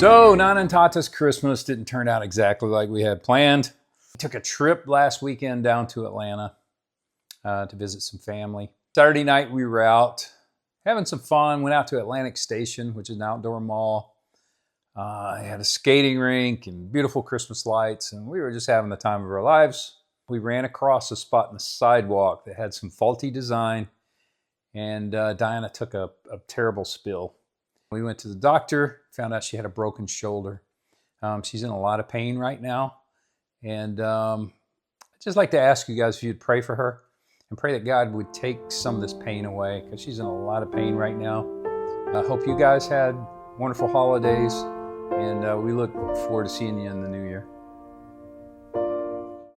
So Nana and Tata's Christmas didn't turn out exactly like we had planned. We took a trip last weekend down to Atlanta to visit some family. Saturday night we were out having some fun, went out to Atlantic Station, which is an outdoor mall. It had a skating rink and beautiful Christmas lights, and we were just having the time of our lives. We ran across a spot in the sidewalk that had some faulty design, and Diana took a terrible spill. We went to the doctor, found out she had a broken shoulder. She's in a lot of pain right now. And I'd just like to ask you guys if you'd pray for her and pray that God would take some of this pain away, because she's in a lot of pain right now. I hope you guys had wonderful holidays, and we look forward to seeing you in the new year.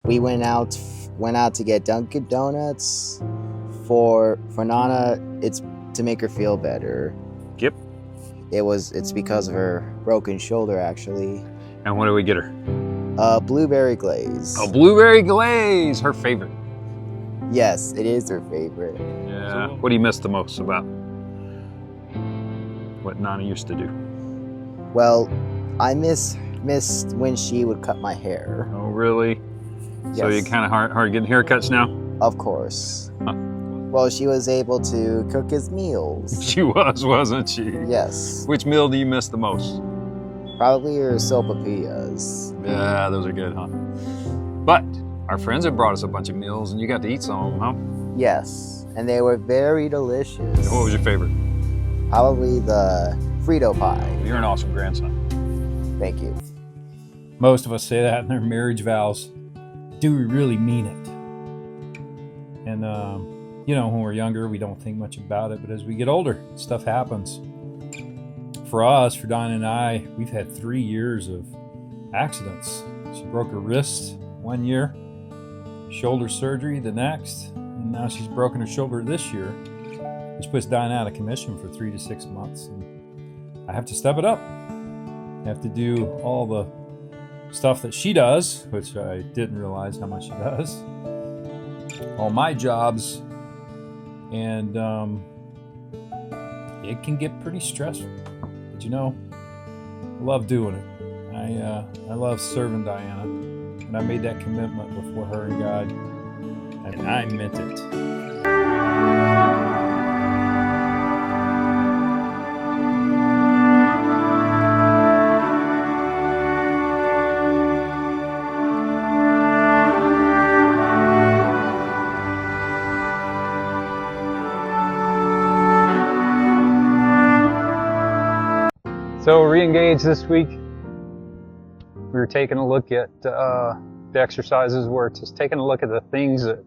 We went out to get Dunkin' Donuts for Nana. It's to make her feel better. Yep. It's because of her broken shoulder, actually. And what do we get her? Blueberry glaze. Oh, blueberry glaze, her favorite. Yes, it is her favorite. Yeah. What do you miss the most about what Nana used to do? Well, I missed when she would cut my hair. Oh, really? Yes. So you're kind of hard getting haircuts now? Of course. Huh. Well, she was able to cook his meals. She was, wasn't she? Yes. Which meal do you miss the most? Probably her sopapillas. Yeah, those are good, huh? But our friends have brought us a bunch of meals, and you got to eat some of them, huh? Yes, and they were very delicious. What was your favorite? Probably the Frito pie. You're an awesome grandson. Thank you. Most of us say that in their marriage vows. Do we really mean it? And, when we're younger, we don't think much about it. But as we get older, stuff happens. For us, for Dinah and I, we've had 3 years of accidents. She broke her wrist 1 year, shoulder surgery the next, and now she's broken her shoulder this year, which puts Dinah out of commission for 3 to 6 months. And I have to step it up. I have to do all the stuff that she does, which I didn't realize how much she does. All my jobs, and it can get pretty stressful. But I love doing it. I love serving Diana, and I made that commitment before her and God, and I meant it. So re-engaged this week. We were taking a look at the exercises where it's just taking a look at the things that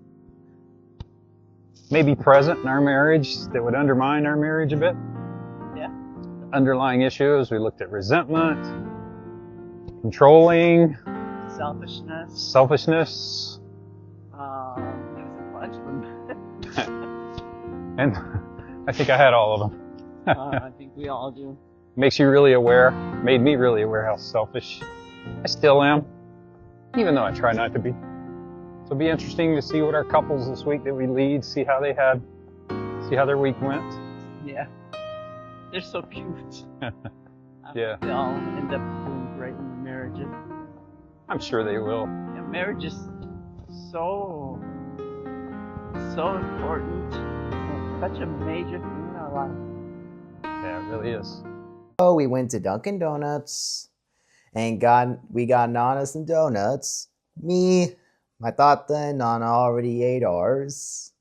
may be present in our marriage that would undermine our marriage a bit. Yeah. Underlying issues. We looked at resentment, controlling, selfishness. There was a bunch of them. And I think I had all of them. I think we all do. Makes you really aware, made me really aware how selfish I still am, even though I try not to be. So it'll be interesting to see what our couples this week that we lead, see how their week went. Yeah. They're so cute. Yeah. They all end up doing great in their marriages. I'm sure they will. Yeah, marriage is so important. Such a major thing in our life. Yeah, it really is. Oh, we went to Dunkin' Donuts and we got Nana some donuts. My Tata and Nana already ate ours.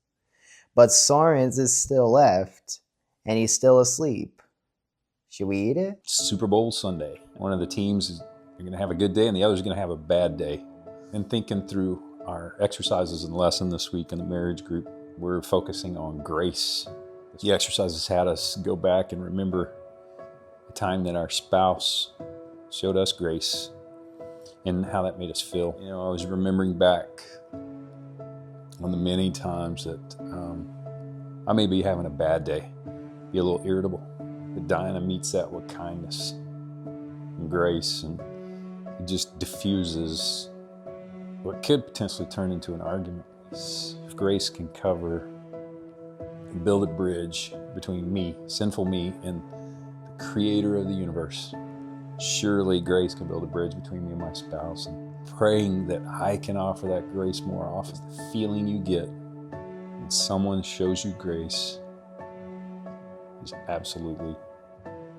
But Soren's is still left and he's still asleep. Should we eat it? Super Bowl Sunday. One of the teams is going to have a good day and the other is going to have a bad day. And thinking through our exercises and lesson this week in the marriage group, we're focusing on grace. The exercises had us go back and remember the time that our spouse showed us grace and how that made us feel. I was remembering back on the many times that I may be having a bad day, be a little irritable, but Diana meets that with kindness and grace, and it just diffuses what could potentially turn into an argument. If grace can cover and build a bridge between me, sinful me, and the creator of the universe, surely grace can build a bridge between me and my spouse, and praying that I can offer that grace more often. The feeling you get when someone shows you grace is absolutely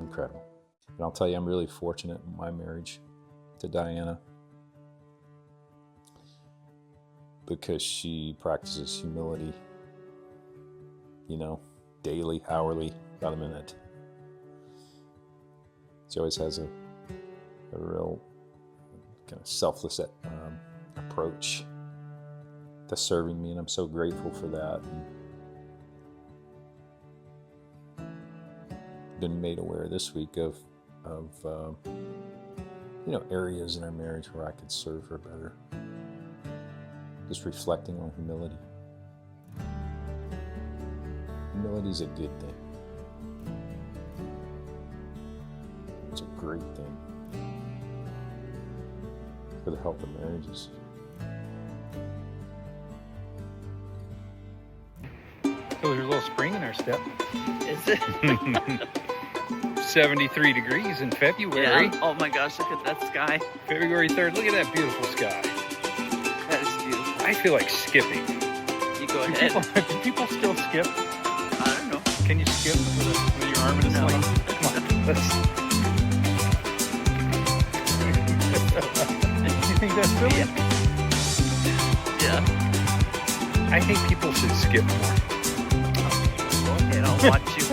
incredible. And I'll tell you, I'm really fortunate in my marriage to Diana because she practices humility, daily, hourly, about a minute. She always has a real kind of selfless approach to serving me, and I'm so grateful for that. And been made aware this week of areas in our marriage where I could serve her better. Just reflecting on humility. Humility is a good thing. It's a great thing for the health of marriages. So there's a little spring in our step. Is it? 73 degrees in February. Yeah. Oh my gosh, look at that sky. February 3rd. Look at that beautiful sky. That is beautiful. I feel like skipping. You go Do ahead. people still skip? I don't know. Can you skip with your arm in a No. sling? Come on, let's. You think that's silly? Yeah. I think people should skip more. Go ahead, I'll watch you.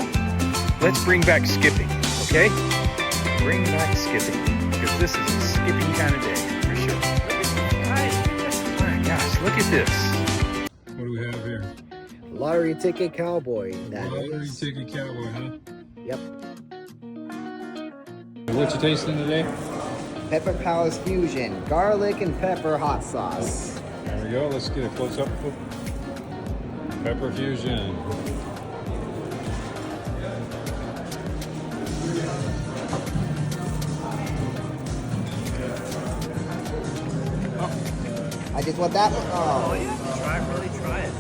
Let's bring back skipping, okay? Bring back skipping, because this is a skipping kind of day, for sure. Right. Oh my gosh, look at this. What do we have here? Lottery ticket cowboy. That is. ticket cowboy, huh? Yep. What you tasting today? Pepper Palace Fusion. Garlic and pepper hot sauce. There we go, let's get a close up. Pepper fusion. I just want that one. Oh Oh. yeah. Really try it.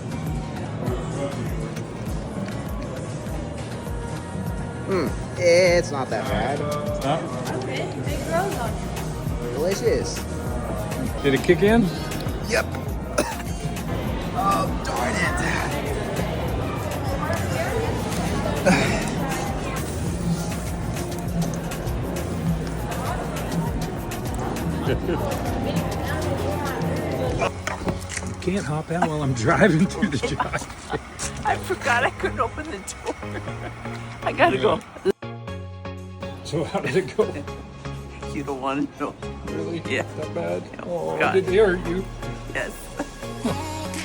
It's not that bad. Huh? Okay, it grows on you. Delicious. Did it kick in? Yep. Oh, darn it. Can't hop out while I'm driving through the drive. I forgot I couldn't open the door. I gotta go. So how did it go? You don't want to know. Really? Yeah. That bad? Oh, God. did they hurt you? Yes.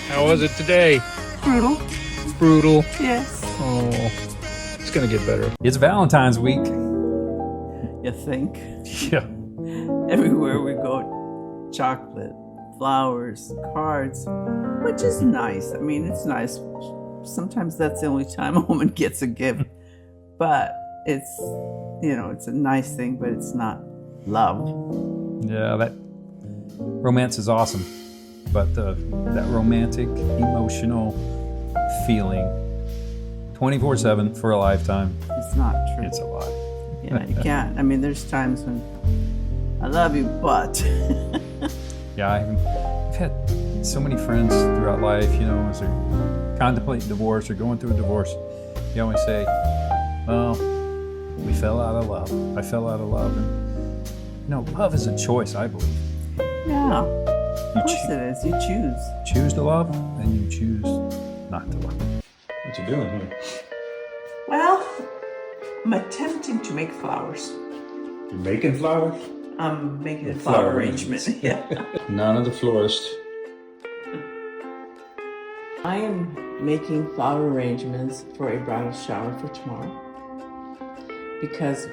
How was it today? Brutal. Brutal. Yes. Oh, it's gonna get better. It's Valentine's week. You think? Yeah. Everywhere we go, chocolate, flowers, cards, which is nice. I mean, it's nice. Sometimes that's the only time a woman gets a gift. But it's, it's a nice thing, but it's not love. Yeah, that romance is awesome. But that romantic, emotional feeling 24/7 for a lifetime, It's not true. it's a lot. Yeah, you can't. I mean, there's times when I love you, but Yeah, I've had so many friends throughout life, as they're contemplating divorce or going through a divorce. You always say, well, we fell out of love. I fell out of love. And, love is a choice, I believe. yeah, You of course it is. You choose. choose to love, and you choose not to love. What you doing here? Well, I'm attempting to make flowers. You're making flowers? I'm making a Flower flower arrangement. Yeah. Nana the florist. I am making flower arrangements for a bridal shower for tomorrow because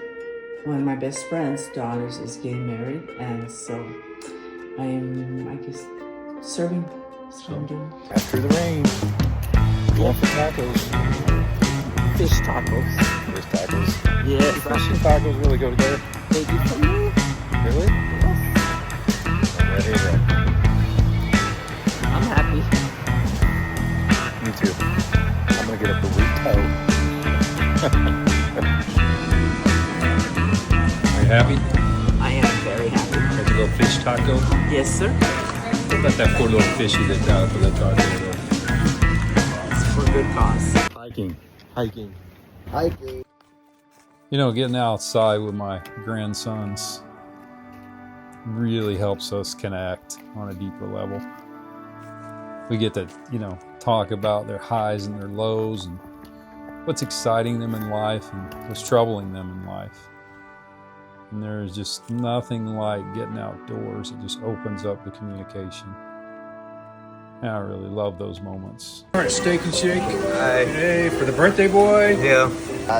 one of my best friends' daughters is getting married, and so I am, serving. That's what I'm doing. After the rain, going for tacos. Fish tacos. Fish tacos. Yes. Fish and tacos really go together. They do for me. Really? Yes. Yeah, here you go. I'm happy. Me too. I'm gonna get a burrito. Are you happy? little fish taco. Yes, sir. What about that poor little fishy that died for that taco? It's for a good cause. Hiking. Hiking. You know, getting outside with my grandsons really helps us connect on a deeper level. We get to, talk about their highs and their lows and what's exciting them in life and what's troubling them in life. And there's just nothing like getting outdoors. It just opens up the communication. And I really love those moments. All right, steak and shake. Hi. Hey, for the birthday boy. Yeah.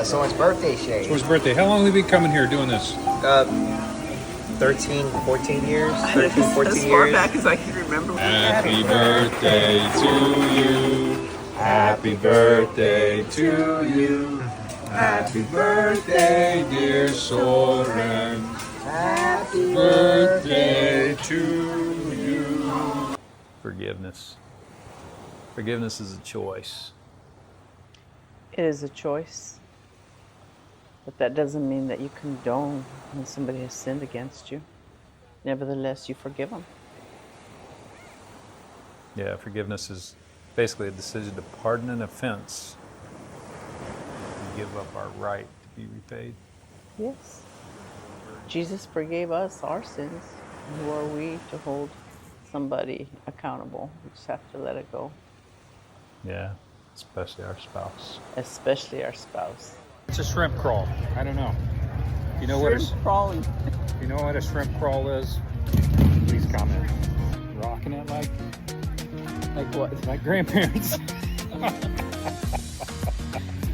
Someone's birthday shake. For his birthday. How long have we been coming here doing this? 13, 14 years. 13, As 14 far years. back as I can remember. Happy birthday to you. Happy birthday to you. Happy birthday, dear Soren. Happy Birthday to you. Forgiveness. Forgiveness is a choice. It is a choice. But that doesn't mean that you condone when somebody has sinned against you. Nevertheless, you forgive them. Yeah, forgiveness is basically a decision to pardon an offense and give up our right to be repaid. Yes. Jesus forgave us our sins. Who are we to hold somebody accountable? We just have to let it go, Yeah, especially our spouse. especially our spouse. It's a shrimp crawl. I don't know. You know what? Shrimp crawling. You know what a shrimp crawl is? Please comment. Rocking it like what? Like grandparents.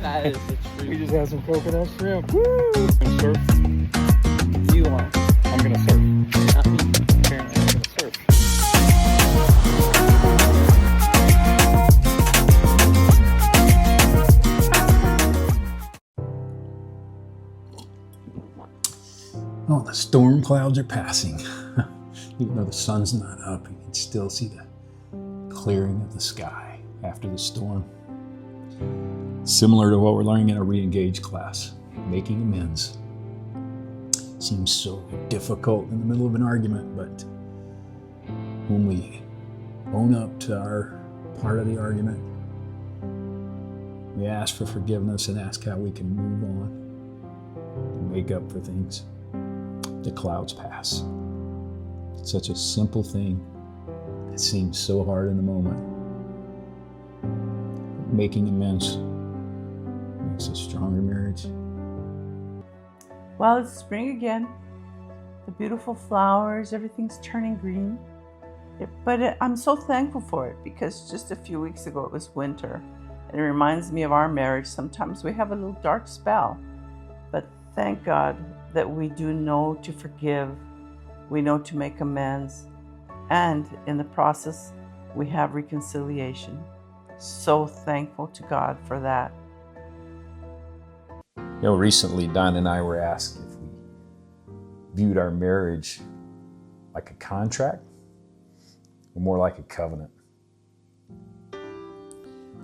That is the We truth. just had some coconut shrimp. Woo! Gonna surf. You are. I'm gonna surf. Not me. Apparently, I'm gonna surf. Oh, the storm clouds are passing. Even though the sun's not up, you can still see the clearing of the sky after the storm. Similar to what we're learning in a re-engage class, making amends. Seems so difficult in the middle of an argument, but when we own up to our part of the argument, we ask for forgiveness and ask how we can move on and make up for things. The clouds pass. It's such a simple thing. It seems so hard in the moment. Making amends makes a stronger marriage. Well, it's spring again. The beautiful flowers, everything's turning green. I'm so thankful for it because just a few weeks ago it was winter. And it reminds me of our marriage. Sometimes we have a little dark spell. But thank God that we do know to forgive. We know to make amends. And in the process, we have reconciliation. So thankful to God for that. You know, recently Don and I were asked if we viewed our marriage like a contract or more like a covenant.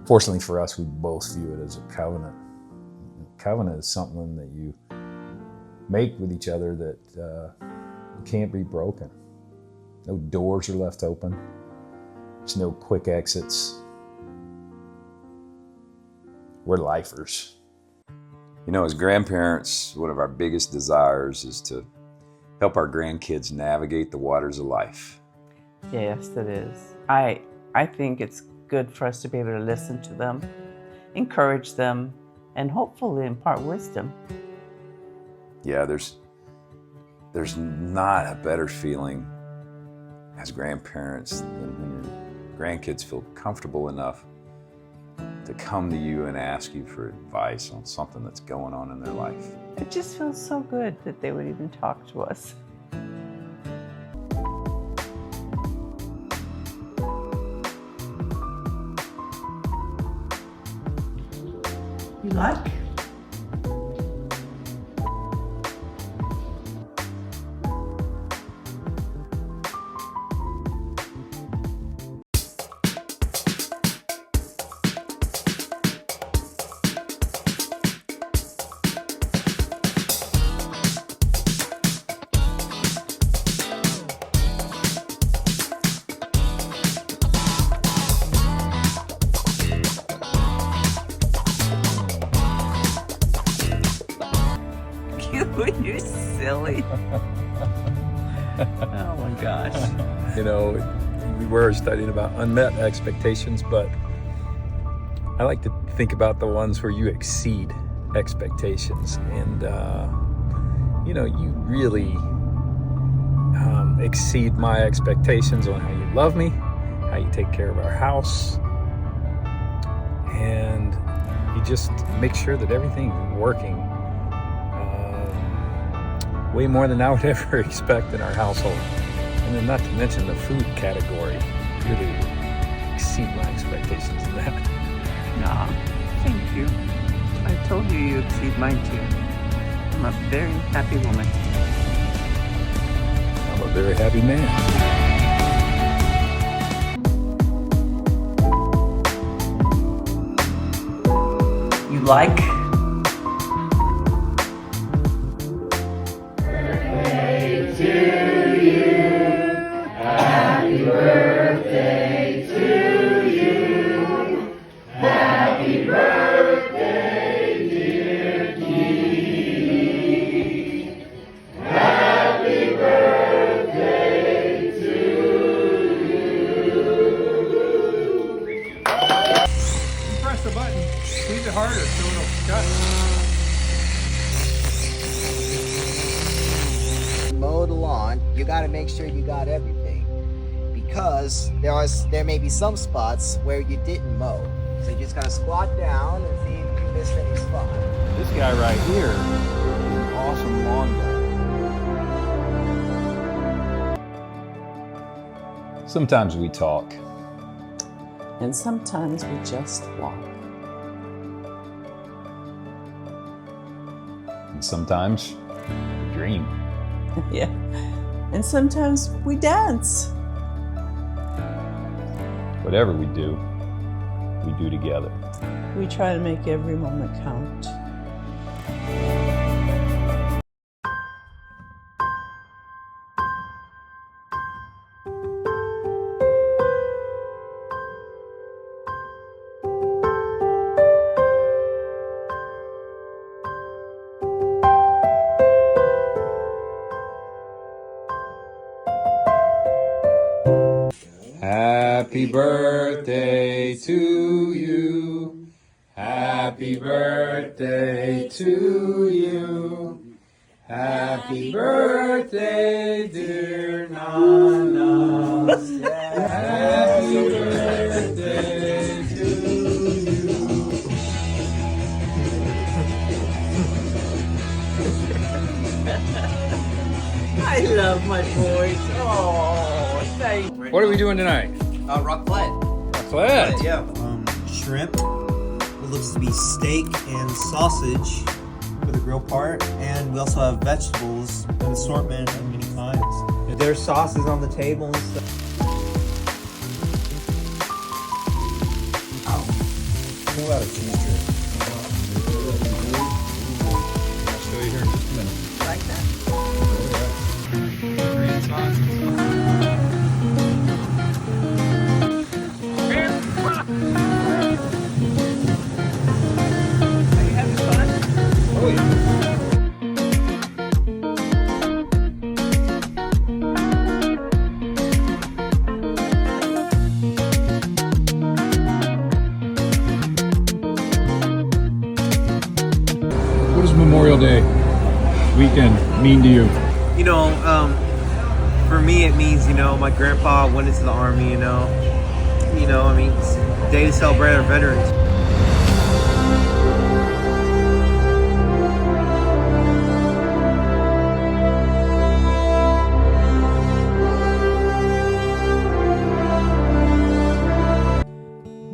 Fortunately for us, we both view it as a covenant. A covenant is something that you make with each other that can't be broken. No doors are left open. There's no quick exits. We're lifers. You know, as grandparents, one of our biggest desires is to help our grandkids navigate the waters of life. Yes, it is. I think it's good for us to be able to listen to them, encourage them, and hopefully impart wisdom. Yeah, there's not a better feeling as grandparents than when your grandkids feel comfortable enough to come to you and ask you for advice on something that's going on in their life. It just feels so good that they would even talk to us. You like? You're silly. Oh my gosh. You know, we were studying about unmet expectations, but I like to think about the ones where you exceed expectations. And, you know, you really exceed my expectations on how you love me, how you take care of our house, and you just make sure that everything's working way more than I would ever expect in our household. And then not to mention the food category really exceed my expectations in that. Nah, thank you. I told you you exceed mine too. I'm a very happy woman. I'm a very happy man. You like? Press the button. Squeeze it harder so it'll shut. Mow the lawn, you got to make sure you got everything, because there may be some spots where you didn't mow. So you just gotta squat down and see if you missed any spot. This guy right here is an awesome lawn guy. Sometimes we talk. And sometimes we just walk. And sometimes we dream. Yeah. And sometimes we dance. Whatever we do together. We try to make every moment count. Happy birthday to you. Happy birthday to you. Happy birthday, dear Nana. Happy birthday to you. I love my boys. Oh, thank you. What are we doing tonight? Raclette. Raclette. Yeah. Shrimp. It looks to be steak and sausage for the grill part, and we also have vegetables, an assortment of many kinds. There's sauces on the table and stuff. Pull out a cheese strip. I'll show you here in just a minute. Like that? Green sauces. Are you having fun? Oh yeah. What does Memorial Day weekend mean to you? You know, for me it means, my grandpa went into the army, I mean, it's a day to celebrate our veterans.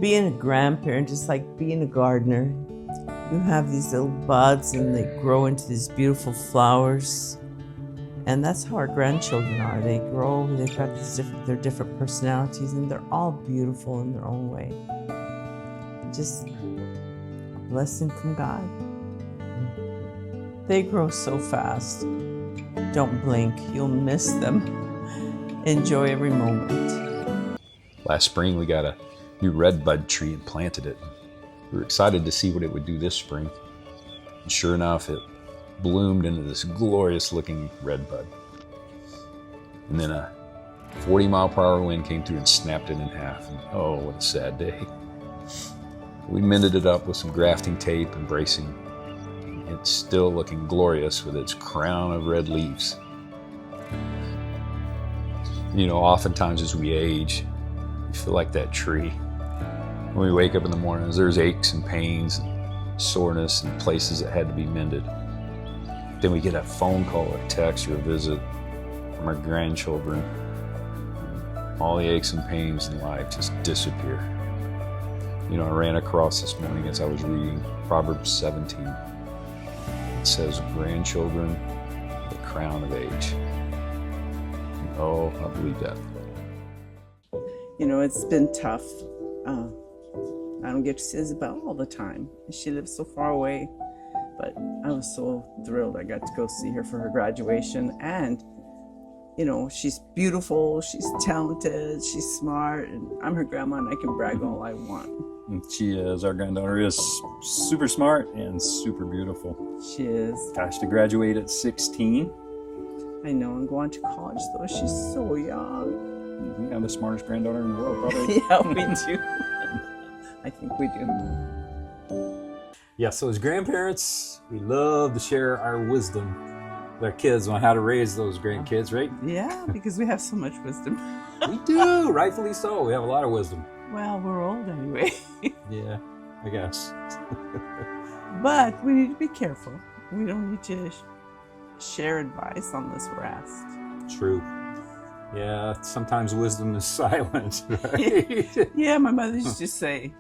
Being a grandparent is like being a gardener. You have these little buds and they grow into these beautiful flowers. And that's how our grandchildren are. They grow, they've got their different personalities, and they're all beautiful in their own way. Just a blessing from God. They grow so fast. Don't blink, you'll miss them. Enjoy every moment. Last spring, we got a new redbud tree and planted it. We were excited to see what it would do this spring. And sure enough, it bloomed into this glorious looking red bud. And then a 40-mile-per-hour wind came through and snapped it in half. And oh, what a sad day. We mended it up with some grafting tape and bracing. It's still looking glorious with its crown of red leaves. You know, oftentimes as we age, we feel like that tree. When we wake up in the mornings, there's aches and pains and soreness and places that had to be mended. Then we get a phone call, a text, or a visit from our grandchildren. All the aches and pains in life just disappear. You know, I ran across this morning as I was reading Proverbs 17. It says, grandchildren, the crown of age. And oh, I believe that. You know, it's been tough. I don't get to see Isabel all the time. She lives so far away, but I was so thrilled I got to go see her for her graduation. And, you know, she's beautiful, she's talented, she's smart, and I'm her grandma and I can brag all I want. She is. Our granddaughter is super smart and super beautiful. She is. Gosh, to graduate at 16. I know, and go on to college though. She's so young. We have the smartest granddaughter in the world, probably. Yeah, we do. I think we do. Yeah, so as grandparents, we love to share our wisdom with our kids on how to raise those grandkids, right? Yeah, because we have so much wisdom. We do, rightfully so. We have a lot of wisdom. Well, we're old anyway. Yeah, I guess. But we need to be careful. We don't need to share advice unless we're asked. True. Yeah, sometimes wisdom is silent, right? Yeah, my mother used to say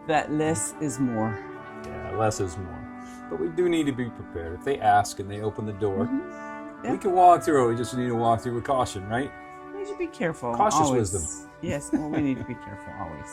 that less is more. Yeah, less is more. But we do need to be prepared. If they ask and they open the door, Yeah. we can walk through it. We just need to walk through with caution, right? We need to be careful. Cautious always. wisdom. Yes, well, we need to be careful always.